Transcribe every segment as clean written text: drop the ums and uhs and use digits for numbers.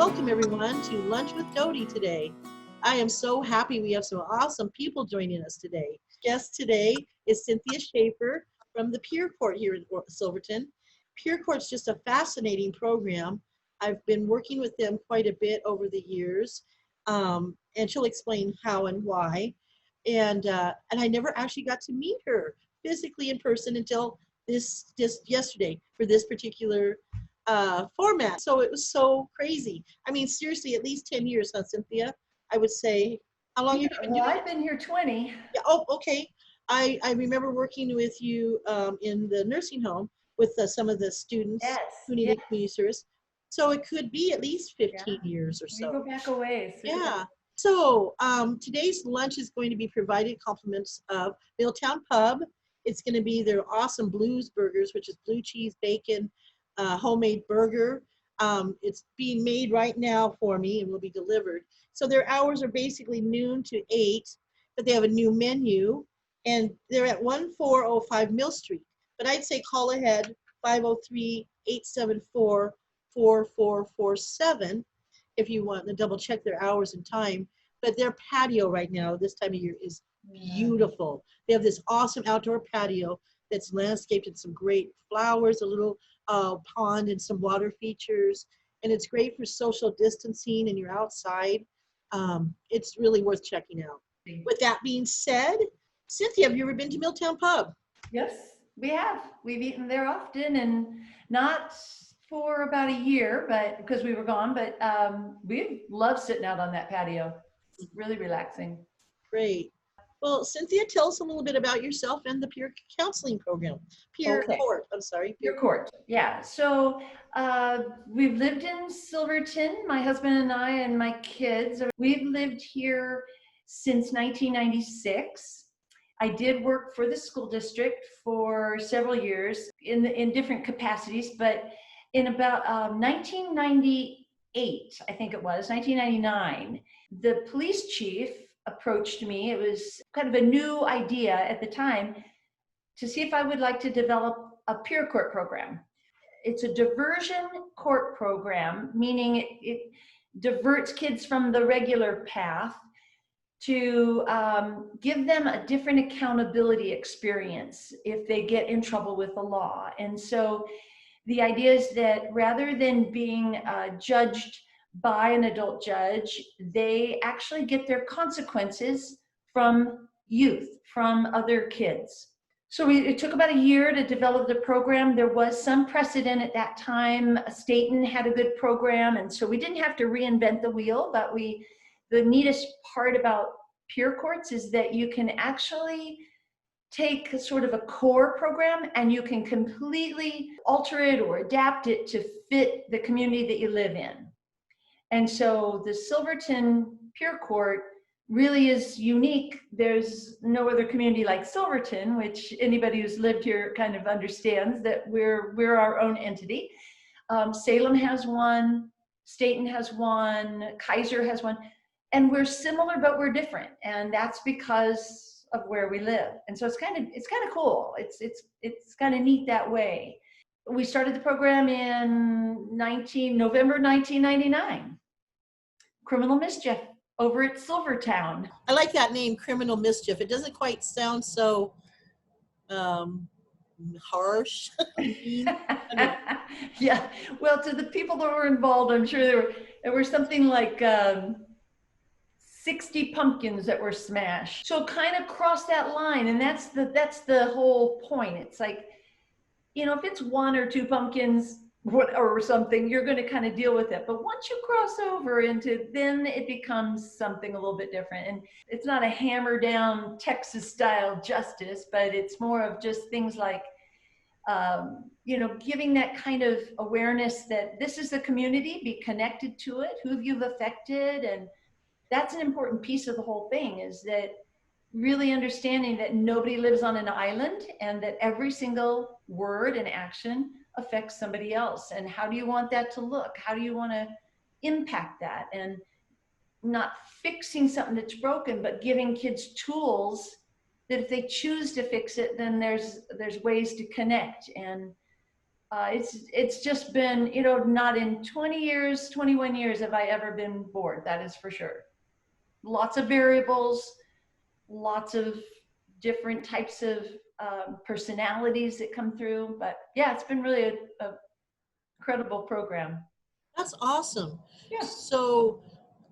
Welcome everyone to Lunch with Dodie today. I am so happy we have some awesome people joining us today. Guest today is Cynthia Schaeffer from the Peer Court here in Silverton. Peer Court's just a fascinating program. I've been working with them quite a bit over the years, and she'll explain how and why. And I never actually got to meet her physically in person until just yesterday for this particular format. So it was so crazy. I mean, seriously, at least 10 years, huh, Cynthia? I would say. How long have you been doing it? I've been here 20. Yeah, oh, okay. I remember working with you in the nursing home with some of the students who needed community service. So it could be at least 15 years or so. We go back a ways. Yeah. So today's lunch is going to be provided compliments of Milltown Pub. It's going to be their awesome Blues Burgers, which is blue cheese, bacon, homemade burger. It's being made right now for me and will be delivered. So their hours are basically noon to 8, but they have a new menu, and they're at 1405 Mill Street. But I'd say call ahead, 503-874-4447 if you want to double check their hours and time. But their patio right now, this time of year, is beautiful. They have this awesome outdoor patio that's landscaped with some great flowers, a little pond and some water features. And it's great for social distancing and you're outside. It's really worth checking out. With that being said, Cynthia, have you ever been to Milltown Pub? Yes, we have. We've eaten there often, and not for about a year, but because we were gone, but we love sitting out on that patio. It's really relaxing. Great. Well, Cynthia, tell us a little bit about yourself and the peer counseling program. Peer Court, I'm sorry. Peer Court, yeah. So we've lived in Silverton, my husband and I and my kids. We've lived here since 1996. I did work for the school district for several years in different capacities, but in about 1998, I think it was, 1999, the police chief approached me. It was kind of a new idea at the time to see if I would like to develop a peer court program. It's a diversion court program, meaning it diverts kids from the regular path to give them a different accountability experience if they get in trouble with the law. And so the idea is that rather than being judged by an adult judge, they actually get their consequences from youth, from other kids. So it took about a year to develop the program. There was some precedent at that time. Staten had a good program, and so we didn't have to reinvent the wheel, but the neatest part about peer courts is that you can actually take sort of a core program and you can completely alter it or adapt it to fit the community that you live in. And so the Silverton Peer Court really is unique. There's no other community like Silverton, which anybody who's lived here kind of understands that we're our own entity. Salem has one, Staten has one, Kaiser has one, and we're similar, but we're different. And that's because of where we live. And so it's kind of cool. It's kind of neat that way. We started the program in November 1999. Criminal Mischief over at Silvertown. I like that name, Criminal Mischief. It doesn't quite sound so harsh. Yeah. Well, to the people that were involved, I'm sure there were something like 60 pumpkins that were smashed. So kind of cross that line, and that's the whole point. It's like, if it's 1 or 2 pumpkins or something, you're going to kind of deal with it. But once you cross over into, then it becomes something a little bit different. And it's not a hammer down Texas style justice, but it's more of just things like, giving that kind of awareness that this is the community, be connected to it, who you've affected. And that's an important piece of the whole thing, is that really understanding that nobody lives on an island and that every single word and action affects somebody else. And how do you want that to look? How do you want to impact that? And not fixing something that's broken, but giving kids tools that if they choose to fix it, then there's ways to connect. And It's just been, you know, not in 20 years, 21 years have I ever been bored. That is for sure. Lots of variables, lots of different types of personalities that come through. But yeah, it's been really a incredible program. That's awesome. Yeah. So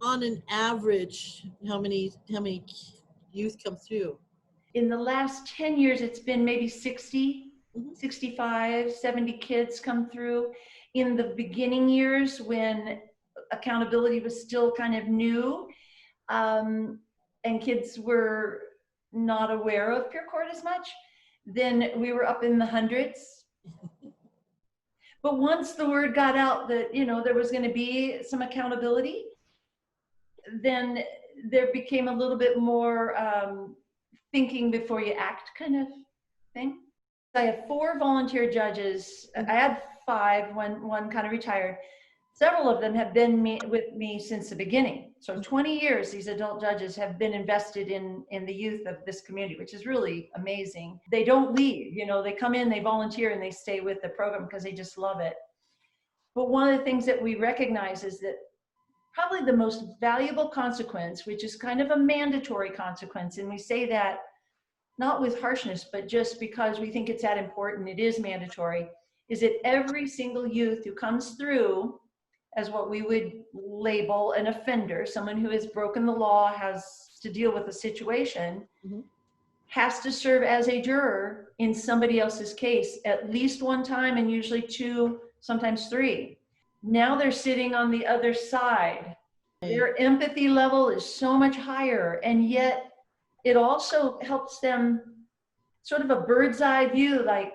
on an average, how many youth come through? In the last 10 years, it's been maybe 60, Mhm. 65, 70 kids come through. In the beginning years, when accountability was still kind of new, and kids were not aware of peer court as much, then we were up in the hundreds. But once the word got out that, you know, there was going to be some accountability, then there became a little bit more thinking before you act kind of thing. I have 4 volunteer judges. I had 5 when one kind of retired. Several of them have been with me since the beginning. So 20 years, these adult judges have been invested in the youth of this community, which is really amazing. They don't leave, you know, they come in, they volunteer, and they stay with the program because they just love it. But one of the things that we recognize is that probably the most valuable consequence, which is kind of a mandatory consequence, and we say that not with harshness, but just because we think it's that important, it is mandatory, is that every single youth who comes through as what we would label an offender, someone who has broken the law, has to deal with a situation, Mhm. has to serve as a juror in somebody else's case at least one time, and usually 2, sometimes 3. Now they're sitting on the other side. Their empathy level is so much higher, and yet it also helps them sort of a bird's eye view, like,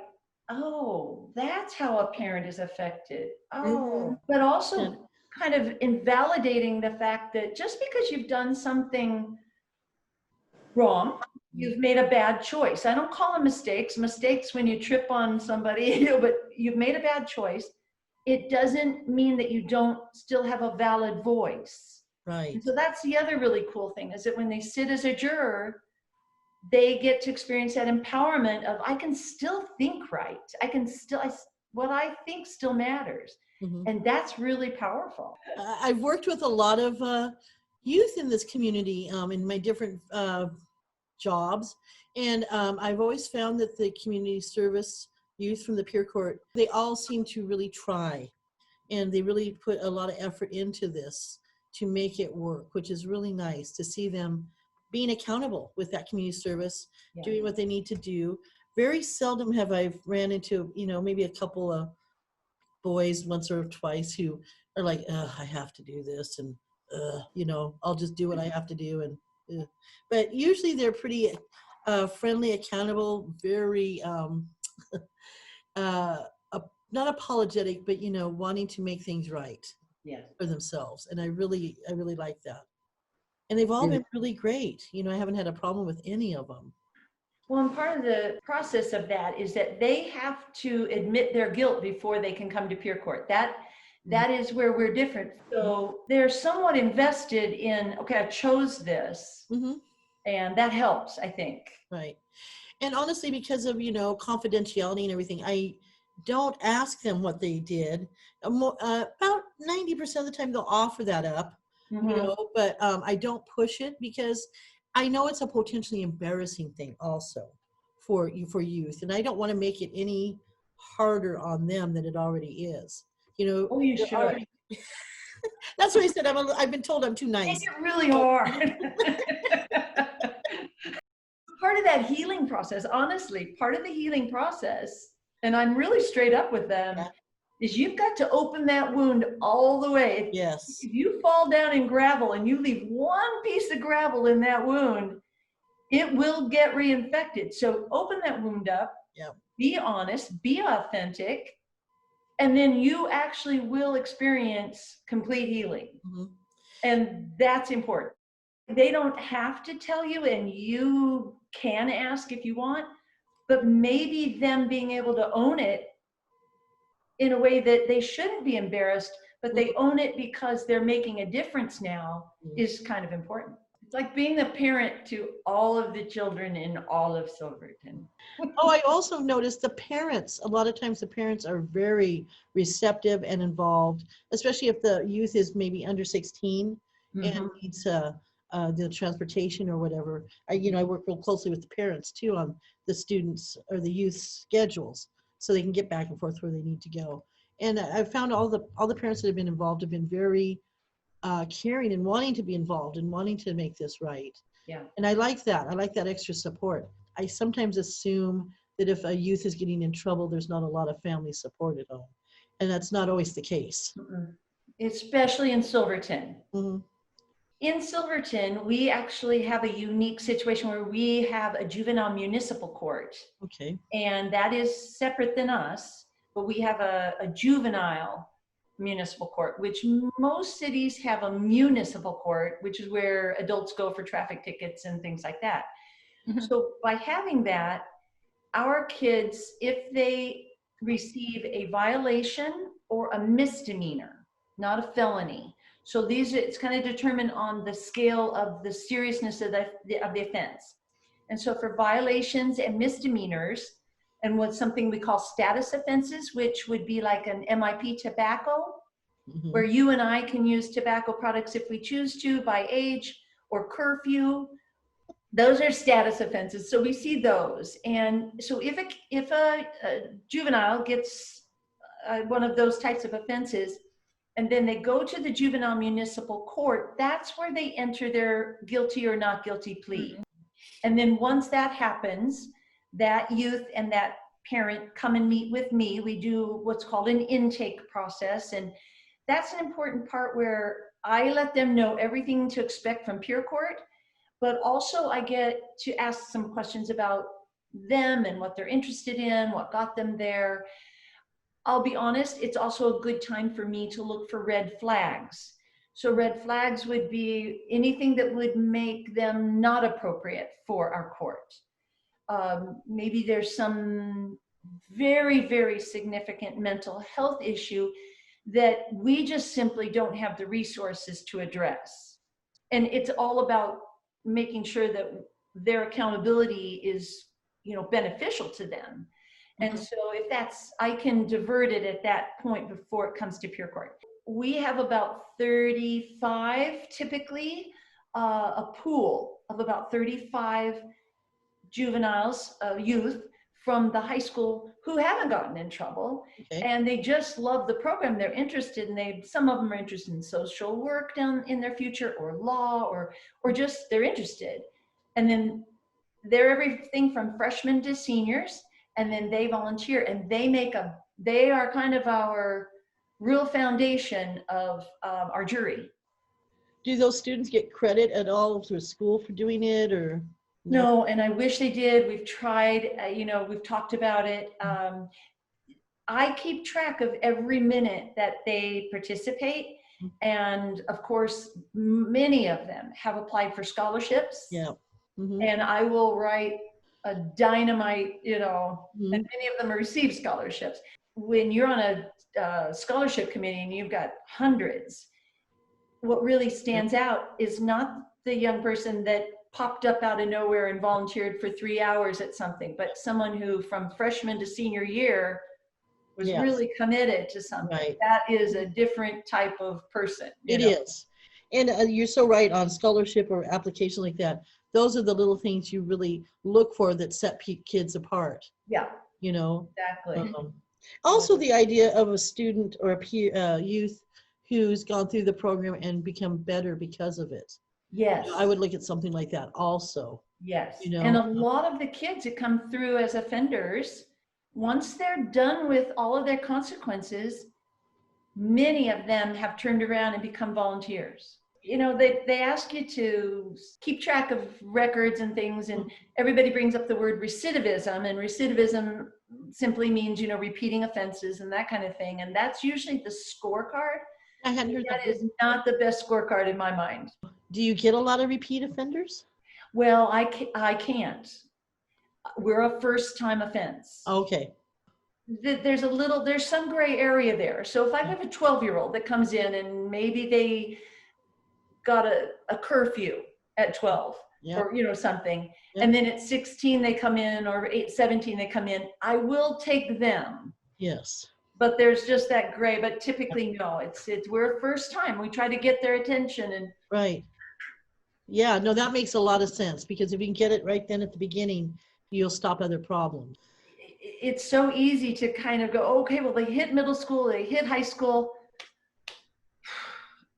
oh, that's how a parent is affected. Oh, but also kind of invalidating the fact that just because you've done something wrong, you've made a bad choice. I don't call them mistakes. Mistakes when you trip on somebody, you know, but you've made a bad choice. It doesn't mean that you don't still have a valid voice. Right. And so that's the other really cool thing, is that when they sit as a juror, they get to experience that empowerment of, I can still think right. I can still, what I think still matters. Mhm. And that's really powerful. I've worked with a lot of youth in this community in my different jobs, and I've always found that the community service youth from the peer court, they all seem to really try, and they really put a lot of effort into this to make it work, which is really nice to see them being accountable with that community service, doing what they need to do. Very seldom have I ran into, you know, maybe a couple of boys once or twice who are like, I have to do this, and you know, I'll just do what I have to do. And but usually they're pretty friendly, accountable, very uh, not apologetic, but you know, wanting to make things right for themselves. And I really like that. And they've all been really great. You know, I haven't had a problem with any of them. Well, and part of the process of that is that they have to admit their guilt before they can come to peer court. That is where we're different. So they're somewhat invested in, okay, I chose this. Mm-hmm. And that helps, I think. Right. And honestly, because of, you know, confidentiality and everything, I don't ask them what they did. About 90% of the time they'll offer that up, you know, but I don't push it because I know it's a potentially embarrassing thing also for youth. And I don't want to make it any harder on them than it already is. You know, oh, you should. Already, that's what I said. I've been told I'm too nice. Make it really hard. Part of that healing process, honestly, part of the healing process, and I'm really straight up with them, is you've got to open that wound all the way. Yes. If you fall down in gravel and you leave one piece of gravel in that wound, it will get reinfected. So open that wound up, be honest, be authentic, and then you actually will experience complete healing. And that's important. They don't have to tell you, and you can ask if you want, but maybe them being able to own it in a way that they shouldn't be embarrassed, but they own it because they're making a difference now is kind of important. It's like being a parent to all of the children in all of Silverton. Oh, I also noticed the parents, a lot of times the parents are very receptive and involved, especially if the youth is maybe under 16 and Mhm. needs the transportation or whatever. I work real closely with the parents too on the students or the youth schedules so they can get back and forth where they need to go. And I found all the parents that have been involved have been very caring and wanting to be involved and wanting to make this right. Yeah. And I like that. I like that extra support. I sometimes assume that if a youth is getting in trouble, there's not a lot of family support at home. And that's not always the case. Mm-mm. Especially in Silverton. Mhm. In Silverton, we actually have a unique situation where we have a juvenile municipal court, Okay. and that is separate than us, but we have a juvenile municipal court, which most cities have a municipal court, which is where adults go for traffic tickets and things like that. So by having that, our kids, if they receive a violation or a misdemeanor, not a felony. So these, it's kind of determined on the scale of the seriousness of the offense. And so for violations and misdemeanors, and what's something we call status offenses, which would be like an MIP tobacco, where Mhm. you and I can use tobacco products if we choose to by age, or curfew. Those are status offenses. So we see those. And so if a juvenile gets one of those types of offenses, and then they go to the juvenile municipal court, that's where they enter their guilty or not guilty plea. And then once that happens, that youth and that parent come and meet with me. We do what's called an intake process. And that's an important part where I let them know everything to expect from peer court, but also I get to ask some questions about them and what they're interested in, what got them there. I'll be honest, it's also a good time for me to look for red flags. So red flags would be anything that would make them not appropriate for our court. Maybe there's some very, very significant mental health issue that we just simply don't have the resources to address. And it's all about making sure that their accountability is, beneficial to them. And Mhm. so if that's, I can divert it at that point before it comes to peer court. We have about 35 typically, a pool of about 35 juveniles, youth from the high school who haven't gotten in trouble, Okay. and they just love the program. They're interested, and some of them are interested in social work down in their future, or law, or just they're interested. And then they're everything from freshmen to seniors, and then they volunteer, and they are kind of our real foundation of our jury. Do those students get credit at all through school for doing it or no? No, and I wish they did. We've tried, we've talked about it. I keep track of every minute that they participate. And of course, many of them have applied for scholarships. Yeah. Mhm. And I will write a dynamite, and Mhm. many of them receive scholarships. When you're on a scholarship committee and you've got hundreds, what really stands out is not the young person that popped up out of nowhere and volunteered for 3 hours at something, but someone who from freshman to senior year was Yes. really committed to something. Right. That is a different type of person, It is. And you're so right on scholarship or application like that. Those are the little things you really look for that set kids apart, Yeah, you know. exactly. Also, the idea of a student or a peer, youth who's gone through the program and become better because of it. Yes. I would look at something like that also. Yes. You And know, a lot of the kids that come through as offenders, once they're done with all of their consequences, many of them have turned around and become volunteers. They ask you to keep track of records and things, and everybody brings up the word recidivism, and recidivism simply means, repeating offenses and that kind of thing. And that's usually the scorecard. I hadn't heard That that. is not the best scorecard in my mind. Do you get a lot of repeat offenders? Well, I can't. We're a first time offense. Okay. There's some gray area there. So if I have a 12-year-old that comes in and maybe they got a curfew at 12 Yeah. or, something. Yeah. And then at 16, they come in, or 17, they come in. I will take them. Yes. But there's just that gray, but typically no, we're first time. We try to get their attention and. Right. Yeah, no, that makes a lot of sense, because if you can get it right then at the beginning, you'll stop other problems. It's so easy to kind of go, okay, well, they hit middle school, they hit high school.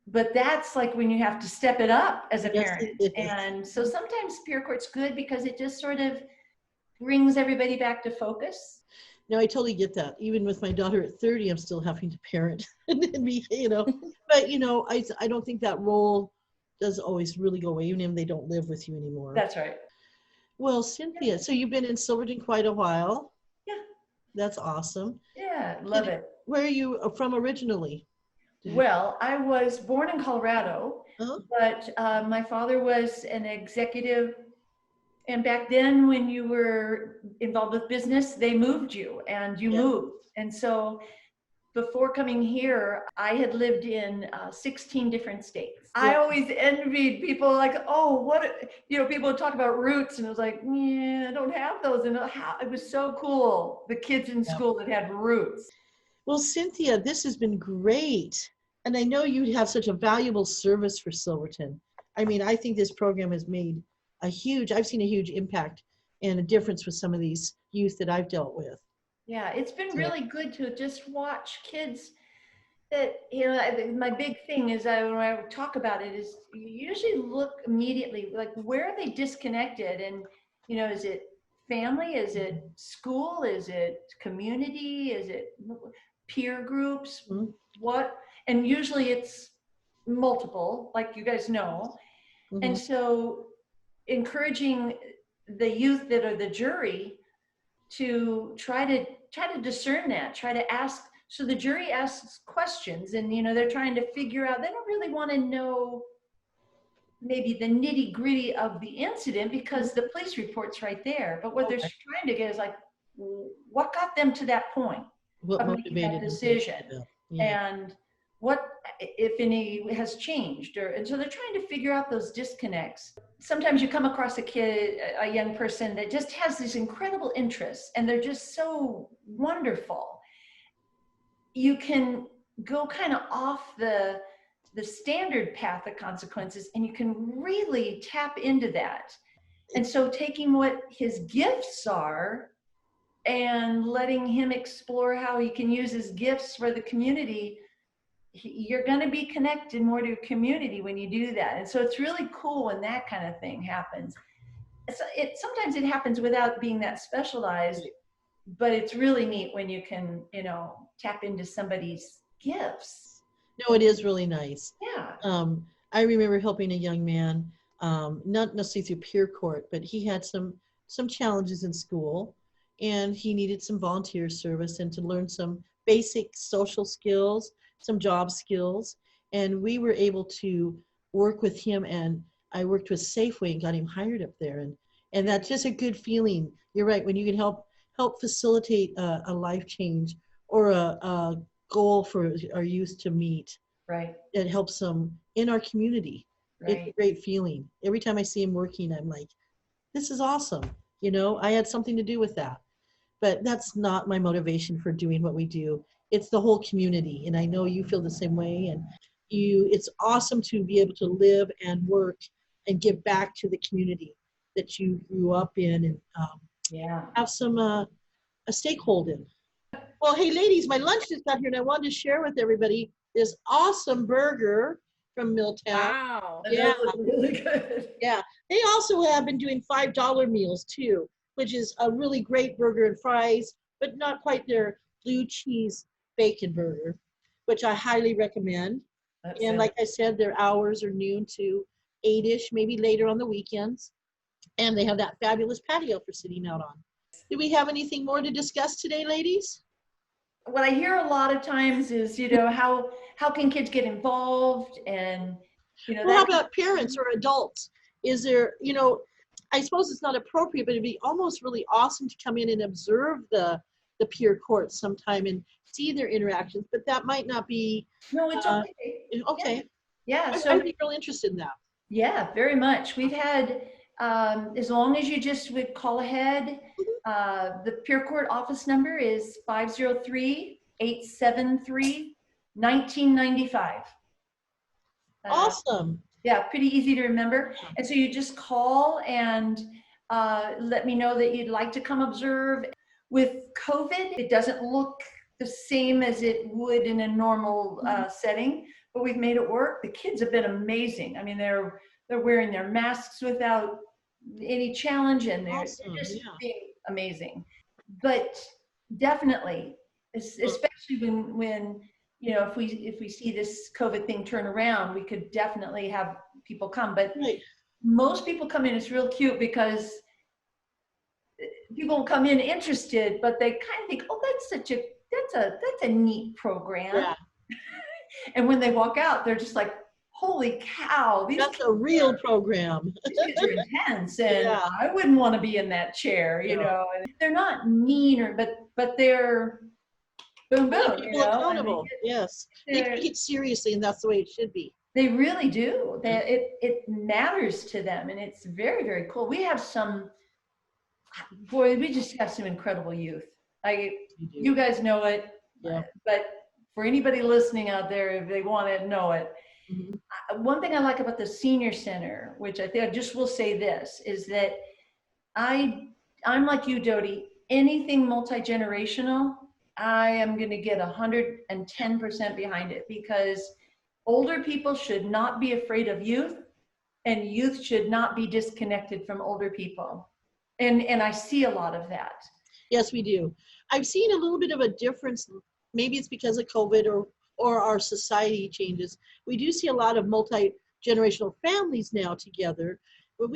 But that's like when you have to step it up as a Yes, parent. it is. And so sometimes peer court's good because it just sort of brings everybody back to focus. No, I totally get that. Even with my daughter at 30, I'm still having to parent and be, but I don't think that role does always really go away, even if they don't live with you anymore. That's right. Well, Cynthia, so you've been in Silverton quite a while. Yeah. That's awesome. Yeah, love it. Where are you from originally? Well, I was born in Colorado, Uh-huh. but my father was an executive. And back then, when you were involved with business, they moved you and you moved. And so before coming here, I had lived in 16 different states. Yeah. I always envied people like, oh, people would talk about roots, and it was like, yeah, I don't have those. And it was so cool, the kids in school that had roots. Well, Cynthia, this has been great. And I know you have such a valuable service for Silverton. I mean, I think this program has made I've seen a huge impact and a difference with some of these youth that I've dealt with. Yeah, it's been really good to just watch kids that, my big thing is when I talk about it is you usually look immediately, like, where are they disconnected? And, is it family? Is it school? Is it community? Is it peer groups? Mm-hmm. What? And usually it's multiple, like you guys know. Mm-hmm. And so encouraging the youth that are the jury to try to discern that, try to ask. So the jury asks questions, and they're trying to figure out, they don't really want to know maybe the nitty gritty of the incident because the police report's right there. But what they're trying to get is like, what got them to that point What of making that motivated decision? Yeah. And what, if any, has changed? And so they're trying to figure out those disconnects. Sometimes you come across a young person that just has these incredible interests, and they're just so wonderful. You can go kind of off the standard path of consequences, and you can really tap into that. And so taking what his gifts are and letting him explore how he can use his gifts for the community, you're going to be connected more to a community when you do that. And so it's really cool when that kind of thing happens. Sometimes it happens without being that specialized, but it's really neat when you can, tap into somebody's gifts. No, it is really nice. Yeah. I remember helping a young man, not necessarily through peer court, but he had some challenges in school, and he needed some volunteer service and to learn some basic social skills, some job skills. And we were able to work with him, and I worked with Safeway and got him hired up there. And that's just a good feeling. You're right, when you can help facilitate a life change or a goal for our youth to meet. Right. It helps them in our community. Right. It's a great feeling. Every time I see him working, I'm like, this is awesome. I had something to do with that. But that's not my motivation for doing what we do. It's the whole community. And I know you feel the same way. And it's awesome to be able to live and work and give back to the community that you grew up in and have some a stakehold in. Well, hey, ladies, my lunch just got here, and I wanted to share with everybody this awesome burger from Milltown. Wow. Yeah, Really good. yeah. They also have been doing $5 meals too, which is a really great burger and fries, but not quite their blue cheese bacon burger, which I highly recommend. And like I said, their hours are noon to 8-ish, maybe later on the weekends. And they have that fabulous patio for sitting out on. Do we have anything more to discuss today, ladies? What I hear a lot of times is, how can kids get involved, and Well, how about parents or adults? Is there, I suppose it's not appropriate, but it'd be almost really awesome to come in and observe the peer court sometime and see their interactions, but that might not be. No, it's okay. Okay. Yeah. I'd be real interested in that. Yeah, very much. We've had, as long as you just would call ahead, the Peer Court office number is 503-873-1995. Awesome. Yeah, pretty easy to remember. And so you just call and let me know that you'd like to come observe. With COVID, it doesn't look the same as it would in a normal setting, but we've made it work. The kids have been amazing. I mean, they're wearing their masks without any challenge, and they're Awesome. just Yeah. being amazing. But definitely, especially when if we see this COVID thing turn around, we could definitely have people come. But Right. most people come in, it's real cute because people come in interested, but they kind of think, oh, that's a neat program. Yeah. And when they walk out, they're just like, holy cow, That's a real program. these kids are intense, and Yeah. I wouldn't want to be in that chair, you No. know. And they're not mean, but they're boom boom, Hold you people know. accountable. Yes. They take it seriously, and that's the way it should be. They really do. It matters to them, and it's very, very cool. We have we just have some incredible youth. You guys know it, Yeah. but for anybody listening out there, if they want to know it, one thing I like about the senior center, which I think I just will say this, is that I'm like you, Dodie. Anything multi-generational, I am going to get 110% behind it, because older people should not be afraid of youth, and youth should not be disconnected from older people. And I see a lot of that. Yes, we do. I've seen a little bit of a difference. Maybe it's because of COVID or our society changes. We do see a lot of multi-generational families now together, but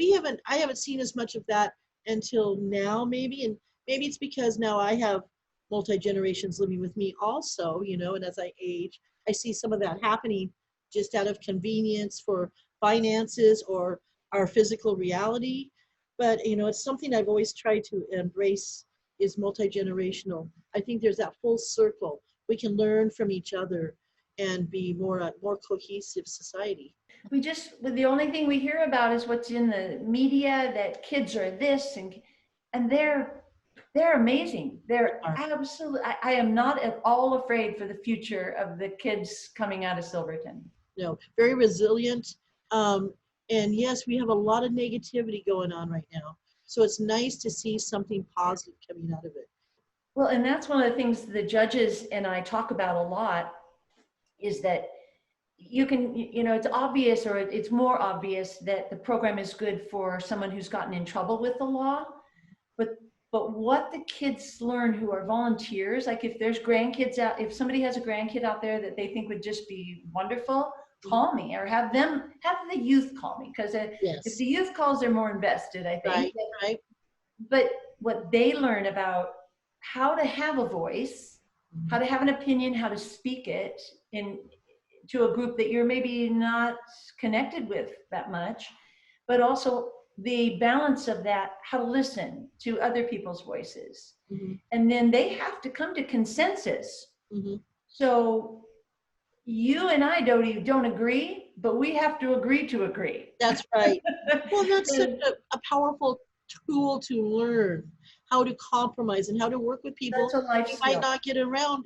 I haven't seen as much of that until now, maybe. And maybe it's because now I have multi-generations living with me also, and as I age, I see some of that happening just out of convenience for finances or our physical reality. But, it's something I've always tried to embrace, is multi-generational. I think there's that full circle. We can learn from each other and be more cohesive society. The only thing we hear about is what's in the media, that kids are this, and they're amazing. They're absolutely, I am not at all afraid for the future of the kids coming out of Silverton. No, very resilient. And yes, we have a lot of negativity going on right now. So it's nice to see something positive coming out of it. Well, and that's one of the things the judges and I talk about a lot, is that it's obvious, or it's more obvious, that the program is good for someone who's gotten in trouble with the law. But what the kids learn who are volunteers, like if there's grandkids out, if somebody has a grandkid out there that they think would just be wonderful, call me, or have the youth call me, because if the youth calls, they're more invested, I think. Right. But what they learn about how to have a voice, how to have an opinion, how to speak it to a group that you're maybe not connected with that much, but also the balance of that, how to listen to other people's voices. And then they have to come to consensus. So you and I, Dodie, don't agree, but we have to agree. That's right. Well, that's such a powerful tool to learn how to compromise and how to work with people you might not get along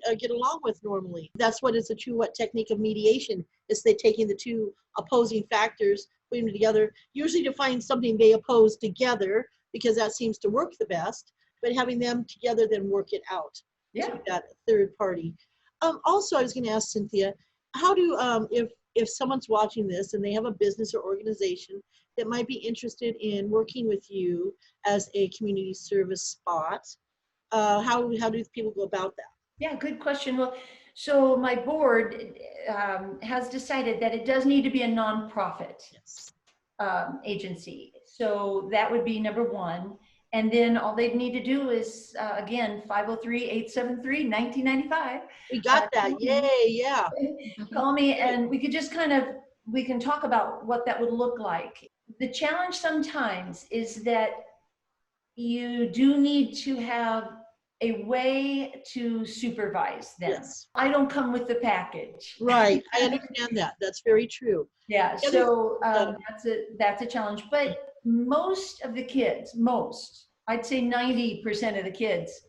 with normally. That's what is a true technique of mediation, is they taking the two opposing factors, putting them together, usually to find something they oppose together, because that seems to work the best, but having them together then work it out to that third party. Also, I was going to ask Cynthia, how do, if someone's watching this and they have a business or organization that might be interested in working with you as a community service spot, how do people go about that? Yeah, good question. Well, so my board has decided that it does need to be a nonprofit agency. So that would be number one. And then all they need to do is, again, 503-873-1995. We got that. Yay, yeah. Call me, and we could just we can talk about what that would look like. The challenge sometimes is that you do need to have a way to supervise them. Yes. I don't come with the package. Right. I understand that. That's very true. Yeah, The other- so that's a challenge. But most of the kids, I'd say 90% of the kids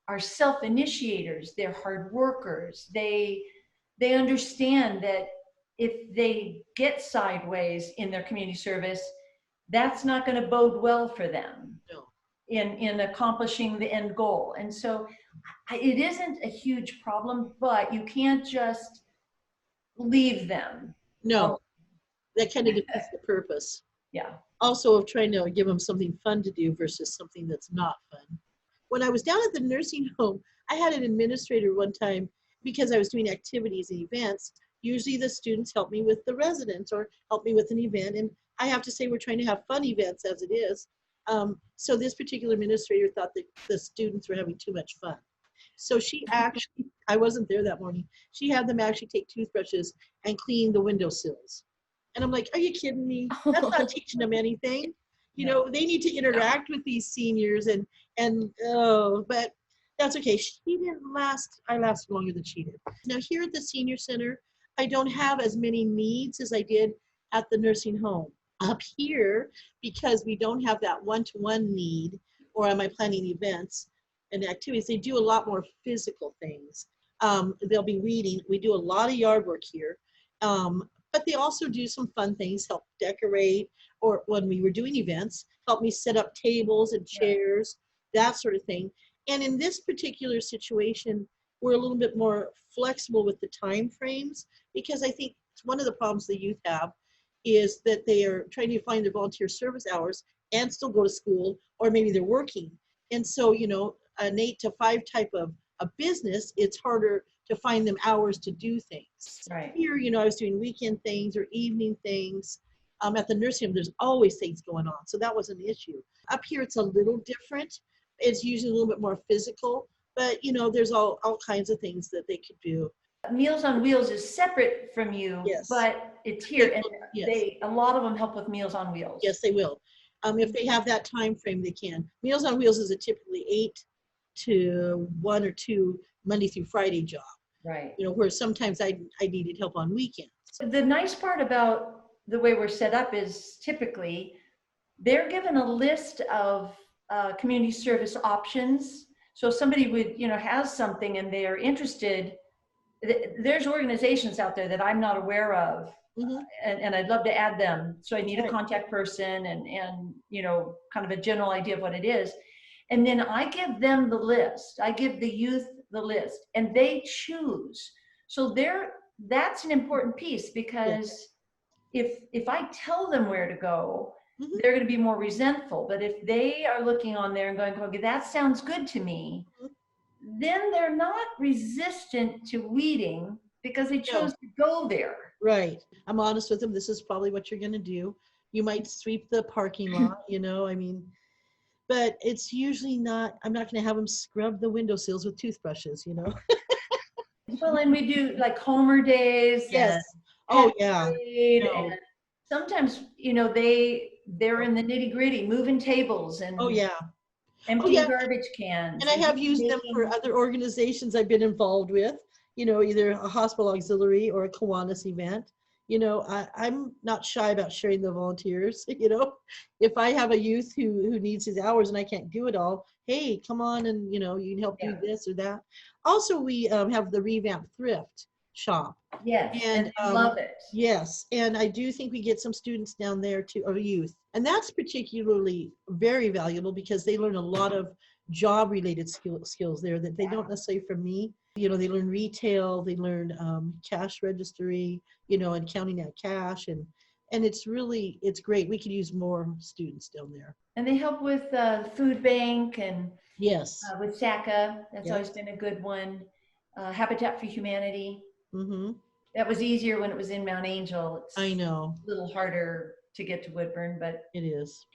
are self-initiators. They're hard workers. They understand that if they get sideways in their community service, that's not going to bode well for them No. in accomplishing the end goal. And so it isn't a huge problem, but you can't just leave them. No. That kind of defeats the purpose. Yeah. Also of trying to give them something fun to do versus something that's not fun. When I was down at the nursing home, I had an administrator one time because I was doing activities and events. Usually the students help me with the residents or help me with an event. And I have to say we're trying to have fun events as it is. So this particular administrator thought that the students were having too much fun. So she actually, I wasn't there that morning, she had them actually take toothbrushes and clean the windowsills. And I'm like, are you kidding me? That's not teaching them anything. You know, they need to interact with these seniors but that's okay. She didn't last. I lasted longer than she did. Now here at the senior center, I don't have as many needs as I did at the nursing home. Up here, because we don't have that one-to-one need, or am I planning events and activities, they do a lot more physical things. They'll be weeding. We do a lot of yard work here. But they also do some fun things, help decorate, or when we were doing events, help me set up tables and chairs, that sort of thing. And in this particular situation, we're a little bit more flexible with the time frames, because I think one of the problems the youth have is that they are trying to find their volunteer service hours and still go to school, or maybe they're working. And so, an 8 to 5 type of a business, it's harder to find them hours to do things. Right. Here, I was doing weekend things or evening things. At the nursing home, there's always things going on. So that was an issue. Up here, it's a little different. It's usually a little bit more physical, but there's all kinds of things that they could do. Meals on Wheels is separate from you, Yes. but it's here. And Yes. a lot of them help with Meals on Wheels. Yes, they will. If they have that time frame, they can. Meals on Wheels is a typically 8 to 1 or 2 Monday through Friday job. Right. Where sometimes I needed help on weekends. The nice part about the way we're set up is typically they're given a list of community service options. So if somebody would, has something and they're interested, there's organizations out there that I'm not aware of. Mm-hmm. And I'd love to add them. So I need Right. a contact person and kind of a general idea of what it is. And then I give them the list. I give the youth the list and they choose. So that's an important piece, because if I tell them where to go, Mm-hmm. they're going to be more resentful. But if they are looking on there and going, okay, that sounds good to me, then they're not resistant to weeding because they chose to go there. Right. I'm honest with them. This is probably what you're going to do. You might sweep the parking lot, but it's usually not, I'm not going to have them scrub the windowsills with toothbrushes, Well, and we do like Homer days. Yes. And Oh, yeah. and sometimes, they're in the nitty gritty, moving tables and Oh, yeah. emptying garbage cans. And I have used them for other organizations I've been involved with, either a hospital auxiliary or a Kiwanis event. I'm not shy about sharing the volunteers. If I have a youth who needs his hours and I can't do it all, hey, come on and, you can help do this or that. Also, we have the revamped thrift shop. Yes, and I love it. Yes, and I do think we get some students down there too, or youth. And that's particularly very valuable because they learn a lot of job-related skills there that they don't necessarily from me. They learn retail, they learn cash registry, and counting out cash, and it's great. We could use more students down there. And they help with food bank and yes, with SACA. That's always been a good one. Habitat for Humanity. Mm-hmm. That was easier when it was in Mount Angel. It's I know. a little harder to get to Woodburn, but it is.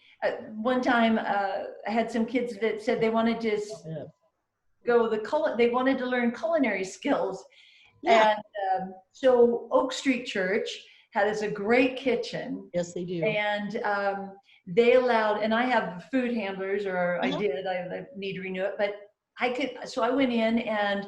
One time I had some kids that said they wanted to they wanted to learn culinary skills. Yeah. And so Oak Street Church has a great kitchen. Yes, they do. And they allowed, and I have food handlers, or I did, I need to renew it, but So I went in and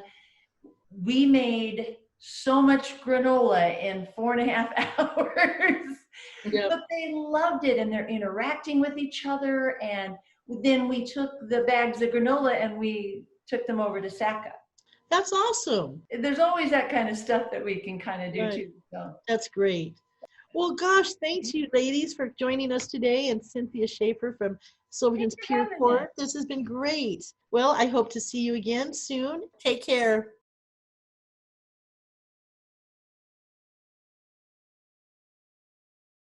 we made so much granola in 4.5 hours. Yep. But they loved it, and they're interacting with each other. And then we took the bags of granola and we took them over to SACA. That's awesome. There's always that kind of stuff that we can kind of do Right. too. So. That's great. Well, gosh, thanks you ladies for joining us today, and Cynthia Schaeffer from Silverton's Thanks for Peer having me. Court. This has been great. Well, I hope to see you again soon. Take care.